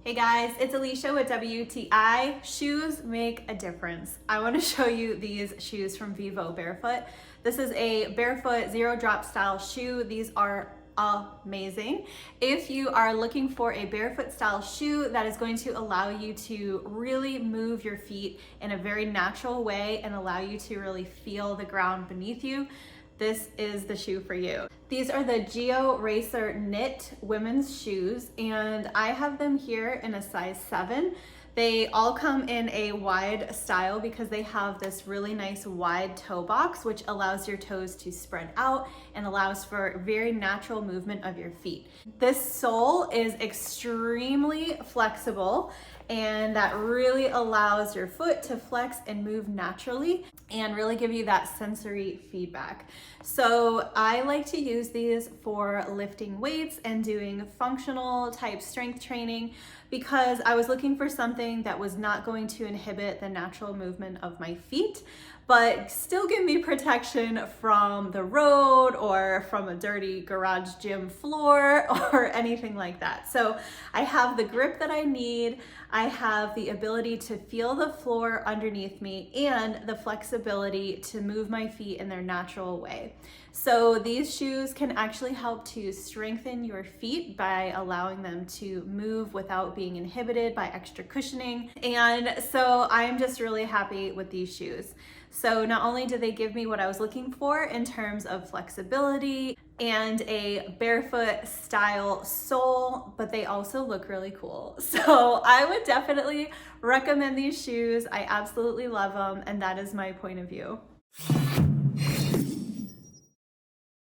Hey guys, it's Alicia with WTI. Shoes make a difference. I want to show you these shoes from Vivobarefoot. This is a barefoot zero drop style shoe. These are amazing. If you are looking for a barefoot style shoe that is going to allow you to really move your feet in a very natural way and allow you to really feel the ground beneath you, this is the shoe for you. These are the Geo Racer knit women's shoes, and I have them here in a size 7. They all come in a wide style because they have this really nice wide toe box, which allows your toes to spread out and allows for very natural movement of your feet. This sole is extremely flexible, and that really allows your foot to flex and move naturally and really give you that sensory feedback. So I like to use these for lifting weights and doing functional type strength training because I was looking for something that was not going to inhibit the natural movement of my feet, but still give me protection from the road or from a dirty garage gym floor or anything like that. So I have the grip that I need, I have the ability to feel the floor underneath me and the flexibility to move my feet in their natural way. So these shoes can actually help to strengthen your feet by allowing them to move without being inhibited by extra cushioning. And so I'm just really happy with these shoes. So not only do they give me what I was looking for in terms of flexibility and a barefoot style sole, but they also look really cool. So I would definitely recommend these shoes. I absolutely love them, and that is my point of view.